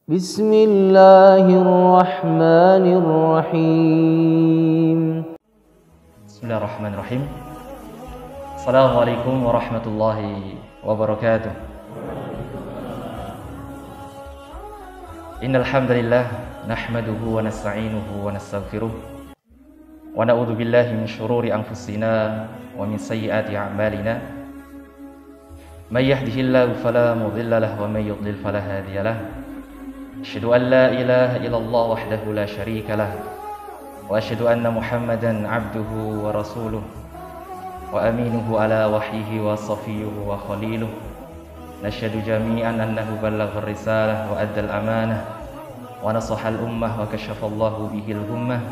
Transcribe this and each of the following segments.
بسم الله الرحمن الرحيم بسم الله الرحمن الرحيم. Assalamualaikum warahmatullahi wabarakatuh. Innal hamdalillah nahmaduhu wa nasta'inuhu wa nastaghfiruh wa na'udzu billahi min shururi anfusina wa min sayyiati a'malina. May yahdihillahu fala mudilla lahu wa may yudlil fala hadiya lahu. Asyhadu an la ilaha illallah wahdahu la syarika lah wa asyhadu anna Muhammadan abduhu wa rasuluh wa aminuhu ala wahyihi wa safiyuhu wa khaliluh. Nashhadu jami'an annahu ballagha ar-risalah wa adda al-amanah wa nasaha al-ummah wa kashafa Allahu bihi al-ghummah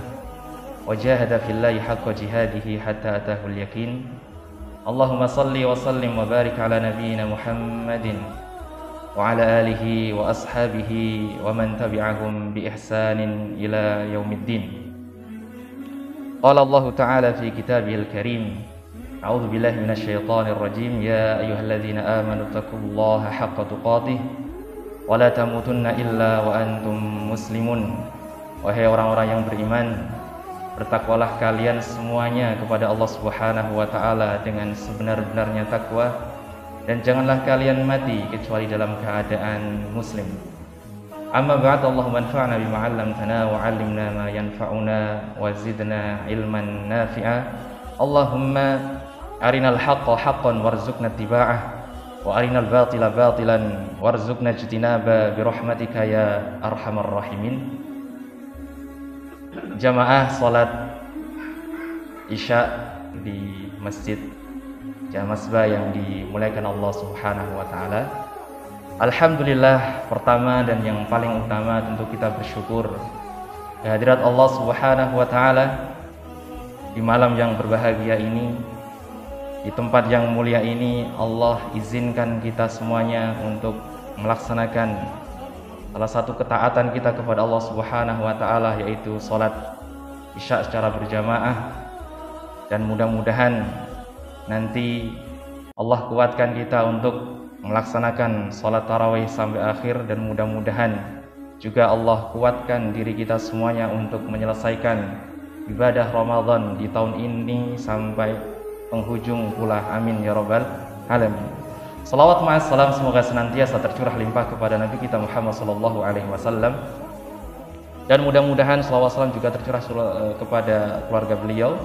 wa jahada fillahi haqqa jihadihi hatta atahu al-yaqin. Allahumma salli wa sallim wa barik ala nabiyyina Muhammadin wa ala alihi wa ashabihi wa man tabi'ahum bi ihsanin ila yaumiddin. Qala Allah Ta'ala fi kitabihil karim, a'udzu billahi minasyaitonir rajim, ya ayyuhalladzina amanu taqullaha haqqa tuqatih wa la tamutunna illa wa antum muslimun. Wahai orang-orang yang beriman, bertakwalah kalian semuanya kepada Allah Subhanahu wa taala dengan sebenar-benarnya takwa, dan janganlah kalian mati kecuali dalam keadaan muslim. Amma ba'd, Allahumma anfa'na bima 'allamtana wa 'allimna ma yanfa'una wa zidna ilman nafi'a. Allahumma arinal haqqa haqqan warzuqna ittiba'ah wa arinal batila batilan warzuqna ijtinaba bi rahmatika ya arhamar rahimin. Jamaah salat Isya di Masjid Jamasba yang dimuliakan Allah Subhanahu wa taala. Alhamdulillah, pertama dan yang paling utama tentu kita bersyukur kehadirat Allah Subhanahu wa taala di malam yang berbahagia ini, di tempat yang mulia ini. Allah izinkan kita semuanya untuk melaksanakan salah satu ketaatan kita kepada Allah Subhanahu wa taala, yaitu salat Isya secara berjamaah. Dan mudah-mudahan nanti Allah kuatkan kita untuk melaksanakan sholat tarawih sampai akhir, dan mudah-mudahan juga Allah kuatkan diri kita semuanya untuk menyelesaikan ibadah Ramadan di tahun ini sampai penghujung pula. Amin ya rabbal alamin. Salawat ma'as salam semoga senantiasa tercurah limpah kepada Nabi kita Muhammad sallallahu alaihi wasallam, dan mudah-mudahan salawat salam juga tercurah kepada keluarga beliau,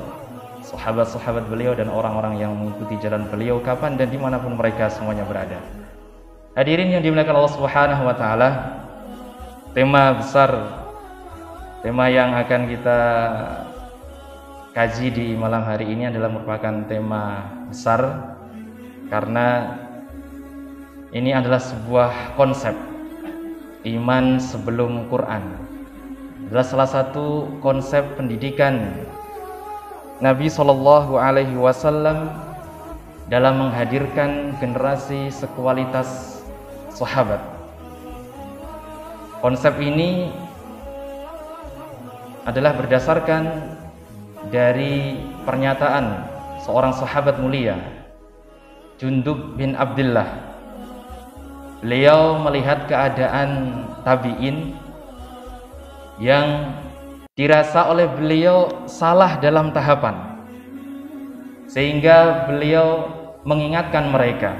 sahabat-sahabat beliau, dan orang-orang yang mengikuti jalan beliau kapan dan dimanapun mereka semuanya berada. Hadirin yang dimuliakan Allah Subhanahu wa taala, tema besar, tema yang akan kita kaji di malam hari ini adalah merupakan tema besar karena ini adalah sebuah konsep iman sebelum Quran. Adalah salah satu konsep pendidikan Nabi Shallallahu Alaihi Wasallam dalam menghadirkan generasi sekualitas sahabat. Konsep ini adalah berdasarkan dari pernyataan seorang sahabat mulia, Jundub bin Abdullah. Beliau melihat keadaan tabi'in yang dirasa oleh beliau salah dalam tahapan, sehingga beliau mengingatkan mereka.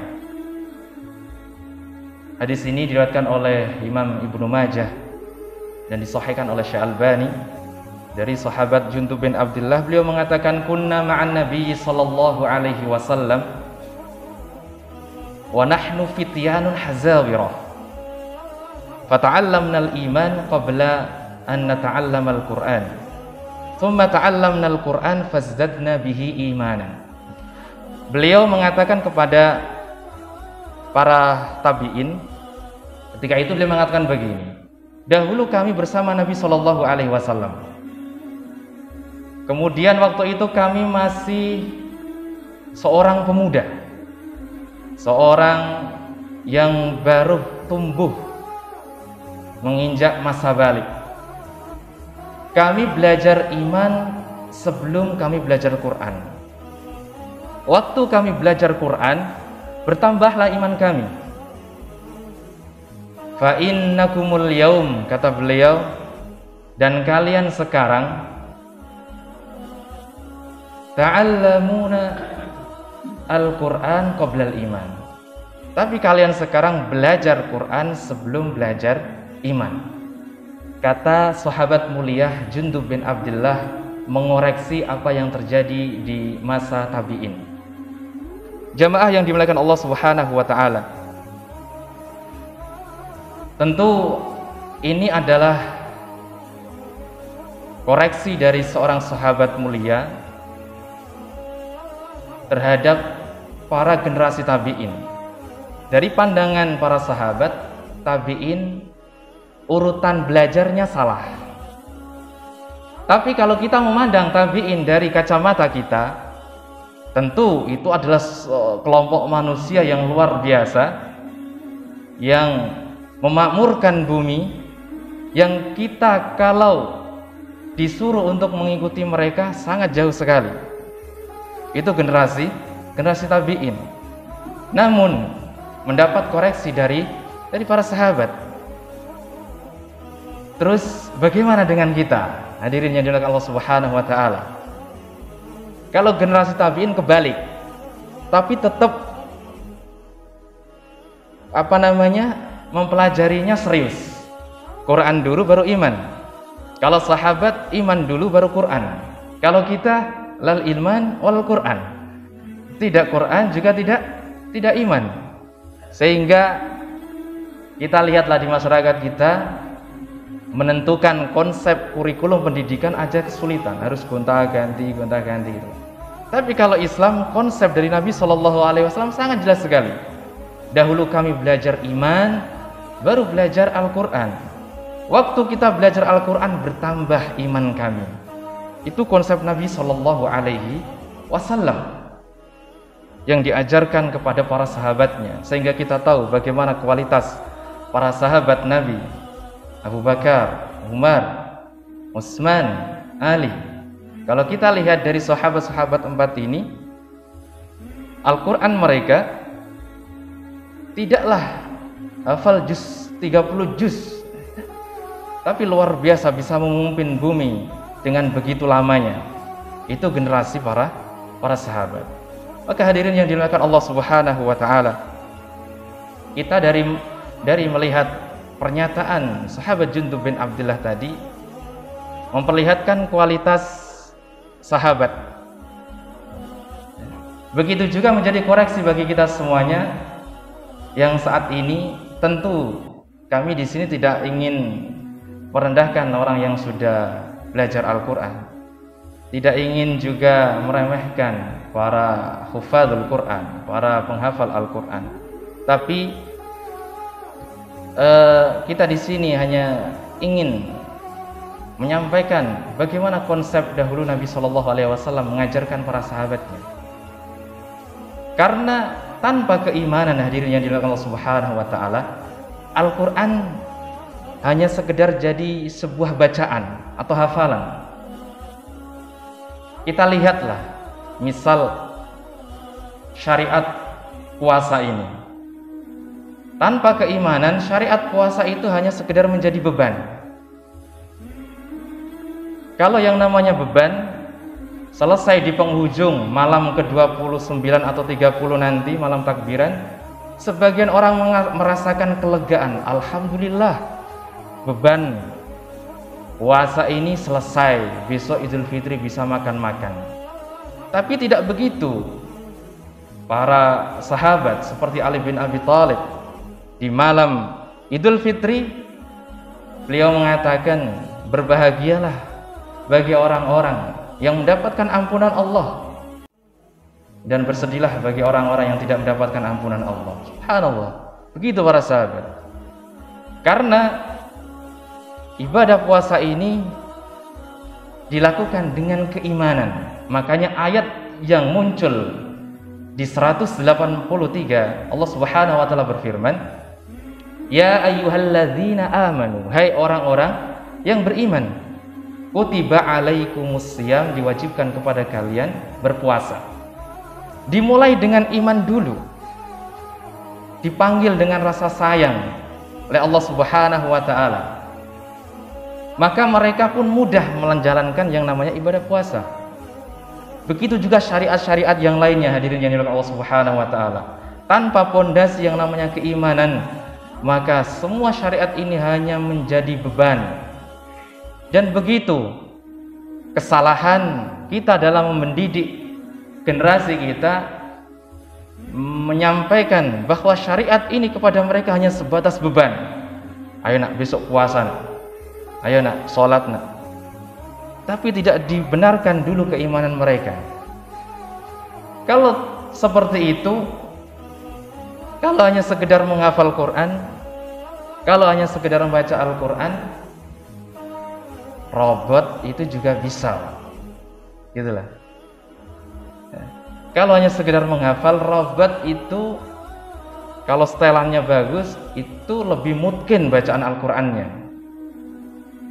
Hadis ini diriwayatkan oleh Imam Ibnu Majah dan disahihkan oleh Syekh Albani dari sahabat Jundub bin Abdullah. Beliau mengatakan, kunna ma'an Nabi sallallahu alaihi wasallam wa nahnu fityanun hazawirah fata'allamna al-iman qabla an nata'allama al-Qur'an thumma ta'allamna al-Qur'an fazdadna bihi imanan. Beliau mengatakan kepada para tabi'in ketika itu, beliau mengatakan begini, dahulu kami bersama Nabi Shallallahu Alaihi Wasallam, kemudian waktu itu kami masih seorang pemuda, seorang yang baru tumbuh menginjak masa balik. Kami belajar iman sebelum kami belajar Quran. Waktu kami belajar Quran, bertambahlah iman kami. Fa innakumul yaum, kata beliau, dan kalian sekarang ta'allamuna al-Qur'an qoblal iman. Tapi kalian sekarang belajar Quran sebelum belajar iman. Kata sahabat mulia Jundub bin Abdullah mengoreksi apa yang terjadi di masa tabi'in. Jamaah yang dimuliakan Allah Subhanahu wa taala. Tentu ini adalah koreksi dari seorang sahabat mulia terhadap para generasi tabi'in. Dari pandangan para sahabat tabi'in, urutan belajarnya salah. Tapi kalau kita memandang tabi'in dari kacamata kita, tentu itu adalah kelompok manusia yang luar biasa, yang memakmurkan bumi, yang kita kalau disuruh untuk mengikuti mereka sangat jauh sekali. Itu generasi tabi'in. Namun mendapat koreksi dari para sahabat. Terus bagaimana dengan kita? Hadirin yang dimuliakan Allah Subhanahu wa taala. Kalau generasi tabi'in kebalik, tapi tetap mempelajarinya serius. Quran dulu baru iman. Kalau sahabat iman dulu baru Quran. Kalau kita lal ilman wal Quran. Tidak Quran juga tidak iman. Sehingga kita lihatlah di masyarakat kita menentukan konsep kurikulum pendidikan aja kesulitan, harus gonta-ganti gitu. Tapi kalau Islam, konsep dari Nabi SAW sangat jelas sekali. Dahulu kami belajar iman, baru belajar Al-Quran. Waktu kita belajar Al-Quran bertambah iman kami. Itu konsep Nabi SAW yang diajarkan kepada para sahabatnya, sehingga kita tahu bagaimana kualitas para sahabat Nabi, Abu Bakar, Umar, Utsman, Ali. Kalau kita lihat dari sahabat-sahabat empat ini, Al-Quran mereka tidaklah hafal juz 30 juz, tapi luar biasa bisa memimpin bumi dengan begitu lamanya. Itu generasi para sahabat. Maka hadirin yang dimuliakan Allah Subhanahu wa taala, kita dari melihat pernyataan sahabat Jundub bin Abdullah tadi memperlihatkan kualitas sahabat. Begitu juga menjadi koreksi bagi kita semuanya yang saat ini. Tentu kami di sini tidak ingin merendahkan orang yang sudah belajar Al-Quran, tidak ingin juga meremehkan para hufadzul Quran, para penghafal Al-Quran. Tapi kita di sini hanya ingin menyampaikan bagaimana konsep dahulu Nabi SAW mengajarkan para sahabatnya. Karena tanpa keimanan, hadirin yang dimuliakan Allah Subhanahu wa taala, Al-Quran hanya sekedar jadi sebuah bacaan atau hafalan. Kita lihatlah misal syariat puasa ini. Tanpa keimanan, syariat puasa itu hanya sekedar menjadi beban. Kalau yang namanya beban selesai di penghujung malam ke-29 atau 30 nanti, malam takbiran, sebagian orang merasakan kelegaan. Alhamdulillah, beban puasa ini selesai, besok Idul Fitri bisa makan-makan. Tapi tidak begitu. Para sahabat seperti Ali bin Abi Thalib, di malam Idul Fitri beliau mengatakan, berbahagialah bagi orang-orang yang mendapatkan ampunan Allah, dan bersedihlah bagi orang-orang yang tidak mendapatkan ampunan Allah. Subhanallah, begitu para sahabat. Karena ibadah puasa ini dilakukan dengan keimanan. Makanya ayat yang muncul di 183 Allah Subhanahu wa taala berfirman, ya ayyuhalladzina amanu, hai orang-orang yang beriman, kutiba alaikumusiyam, diwajibkan kepada kalian berpuasa. Dimulai dengan iman dulu, dipanggil dengan rasa sayang, oleh Allah Subhanahu wa taala. Maka mereka pun mudah menjalankan yang namanya ibadah puasa. Begitu juga syariat-syariat yang lainnya, hadirin yang dimuliakan Allah Subhanahu wa taala. Tanpa pondasi yang namanya keimanan, maka semua syariat ini hanya menjadi beban. Dan begitu kesalahan kita dalam mendidik generasi kita, menyampaikan bahwa syariat ini kepada mereka hanya sebatas beban. Ayo nak besok puasa nak. Ayo nak sholat nak. Tapi tidak dibenarkan dulu keimanan mereka. Kalau seperti itu, kalau hanya sekedar menghafal Quran, kalau hanya sekedar membaca Al-Quran, robot itu juga bisa, gitulah. Kalau hanya sekedar menghafal, robot itu kalau setelannya bagus, itu lebih mungkin bacaan Al-Qurannya.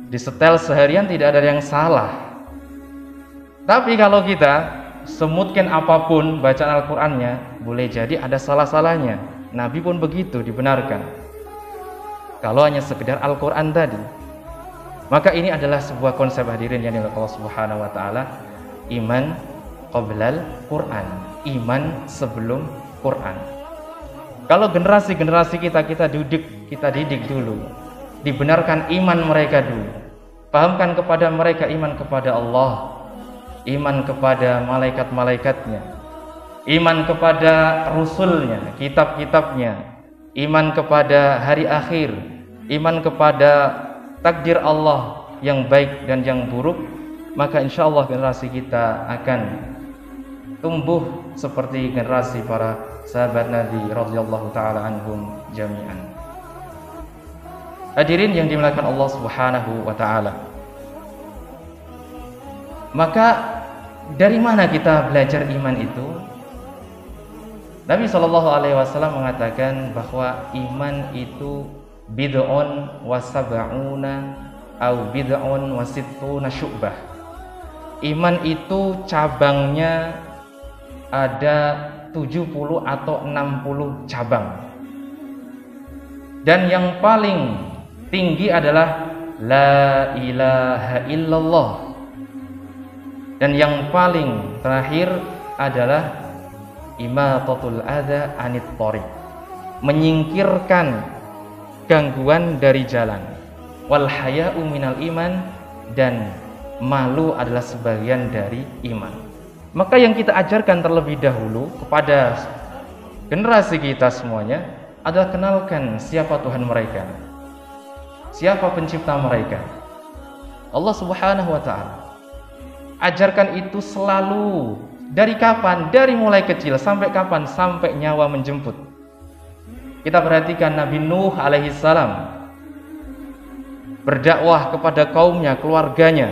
Disetel seharian tidak ada yang salah. Tapi kalau kita semutkin apapun bacaan Al-Qurannya, boleh jadi ada salah-salahnya. Nabi pun begitu, dibenarkan. Kalau hanya sekedar Al-Quran tadi. Maka ini adalah sebuah konsep, hadirin yang dimuliakan Allah Subhanahu wa taala. Iman qoblal Quran, iman sebelum Quran. Kalau generasi-generasi kita didik dulu, dibenarkan iman mereka dulu, pahamkan kepada mereka iman kepada Allah, iman kepada malaikat-malaikatnya, iman kepada Rasulnya, kitab-kitabnya, iman kepada hari akhir, iman kepada takdir Allah yang baik dan yang buruk, maka insya Allah generasi kita akan tumbuh seperti generasi para sahabat Nabi radhiyallahu taala anhum jami'an. Hadirin yang dimuliakan Allah Subhanahu wa taala. Maka dari mana kita belajar iman itu? Nabi SAW mengatakan bahwa iman itu bid'un wa sab'una au bid'un wa sittuna syu'bah. Iman itu cabangnya ada 70 atau 60 cabang. Dan yang paling tinggi adalah la ilaha illallah. Dan yang paling terakhir adalah imatatul adza anit thariq, menyingkirkan gangguan dari jalan. Wal haya'u minal iman, dan malu adalah sebagian dari iman. Maka yang kita ajarkan terlebih dahulu kepada generasi kita semuanya adalah kenalkan siapa Tuhan mereka, siapa pencipta mereka, Allah Subhanahu wa taala. Ajarkan itu selalu. Dari kapan? Dari mulai kecil sampai kapan? Sampai nyawa menjemput. Kita perhatikan Nabi Nuh alaihi salam berdakwah kepada kaumnya, keluarganya.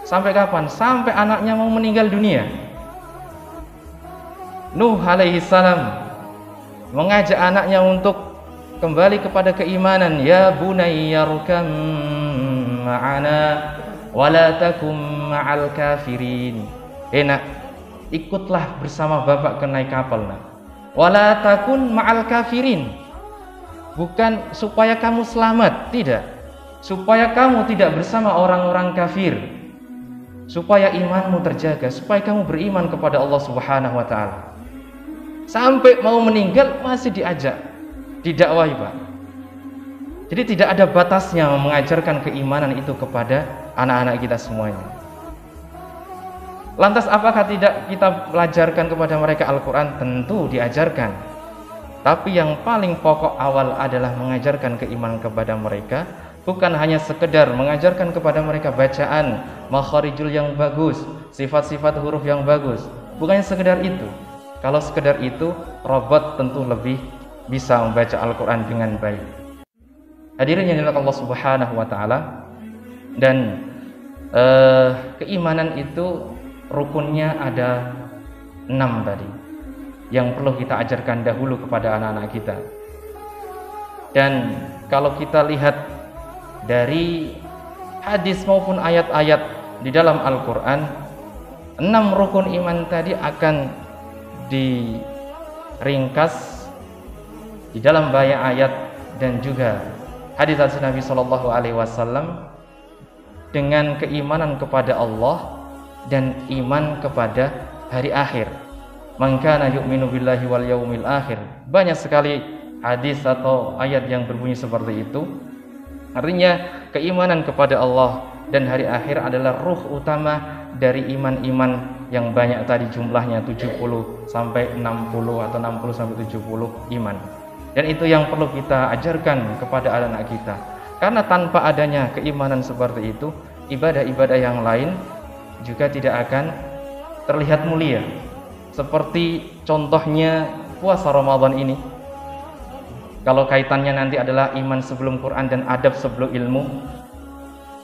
Sampai kapan? Sampai anaknya mau meninggal dunia. Nuh alaihi salam mengajak anaknya untuk kembali kepada keimanan. Ya bunayya rukam ma'ana wala takum ma'al kafirin. Nak, ikutlah bersama bapak ke naik kapal nak. Wala takun ma'al kafirin. Bukan supaya kamu selamat, tidak. Supaya kamu tidak bersama orang-orang kafir. Supaya imanmu terjaga, supaya kamu beriman kepada Allah Subhanahu wa taala. Sampai mau meninggal masih diajak, didakwahi, Pak. Jadi tidak ada batasnya mengajarkan keimanan itu kepada anak-anak kita semuanya. Lantas apakah tidak kita pelajarkan kepada mereka Al-Quran? Tentu diajarkan. Tapi yang paling pokok awal adalah mengajarkan keimanan kepada mereka. Bukan hanya sekedar mengajarkan kepada mereka bacaan, makharijul yang bagus, sifat-sifat huruf yang bagus. Bukan sekedar itu. Kalau sekedar itu, robot tentu lebih bisa membaca Al-Quran dengan baik. Hadirin yang dimuliakan Allah Subhanahu wa taala. Dan keimanan itu rukunnya ada 6 tadi yang perlu kita ajarkan dahulu kepada anak-anak kita. Dan kalau kita lihat dari hadis maupun ayat-ayat di dalam Al-Quran, 6 rukun iman tadi akan diringkas di dalam banyak ayat dan juga hadis Nabi Shallallahu Alaihi Wasallam dengan keimanan kepada Allah dan iman kepada hari akhir. Man kana yu'minu billahi wal yaumil akhir. Banyak sekali hadis atau ayat yang berbunyi seperti itu. Artinya keimanan kepada Allah dan hari akhir adalah ruh utama dari iman-iman yang banyak tadi, jumlahnya 70 sampai 60 atau 60 sampai 70 iman. Dan itu yang perlu kita ajarkan kepada anak-anak kita. Karena tanpa adanya keimanan seperti itu, ibadah-ibadah yang lain juga tidak akan terlihat mulia. Seperti contohnya puasa Ramadan ini. Kalau kaitannya nanti adalah iman sebelum Quran dan adab sebelum ilmu.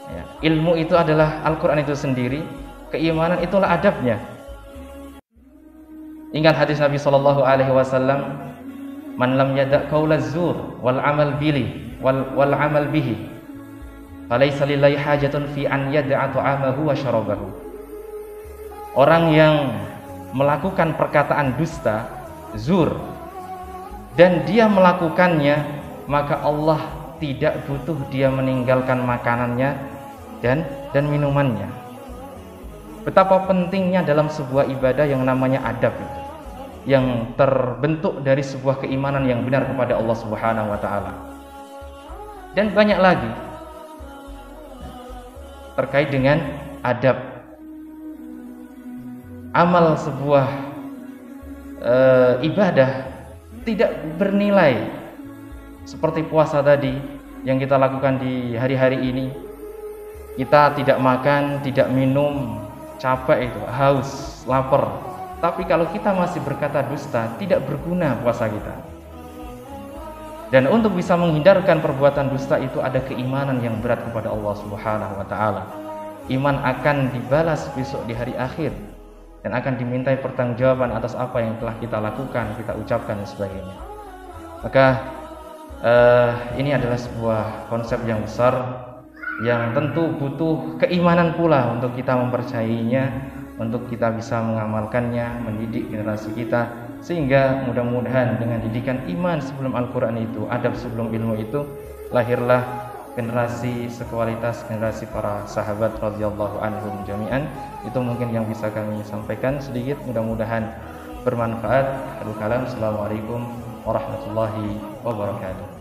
Ya, ilmu itu adalah Al-Quran itu sendiri, keimanan itulah adabnya. Ingat hadis Nabi Shallallahu Alaihi Wasallam, man lam yada' qaulaz zur wal amal bihi, falaysa lillahi hajatun fi an yada'a ta'amahu wa syarabahu. Orang yang melakukan perkataan dusta, zur, dan dia melakukannya, maka Allah tidak butuh dia meninggalkan makanannya dan minumannya. Betapa pentingnya dalam sebuah ibadah yang namanya adab itu, yang terbentuk dari sebuah keimanan yang benar kepada Allah Subhanahu wa taala. Dan banyak lagi terkait dengan adab. Amal sebuah ibadah tidak bernilai seperti puasa tadi yang kita lakukan di hari-hari ini. Kita tidak makan, tidak minum, capek itu, haus, lapar. Tapi kalau kita masih berkata dusta, tidak berguna puasa kita. Dan untuk bisa menghindarkan perbuatan dusta itu ada keimanan yang berat kepada Allah Subhanahu wa taala. Iman akan dibalas besok di hari akhir dan akan dimintai pertanggungjawaban atas apa yang telah kita lakukan, kita ucapkan dan sebagainya. Maka ini adalah sebuah konsep yang besar yang tentu butuh keimanan pula untuk kita mempercayainya, untuk kita bisa mengamalkannya, mendidik generasi kita, sehingga mudah-mudahan dengan didikan iman sebelum Al-Quran itu, adab sebelum ilmu itu, lahirlah generasi sekualitas generasi para sahabat radhiyallahu anhum jami'an. Itu mungkin yang bisa kami sampaikan sedikit, mudah-mudahan bermanfaat. Assalamualaikum warahmatullahi wabarakatuh.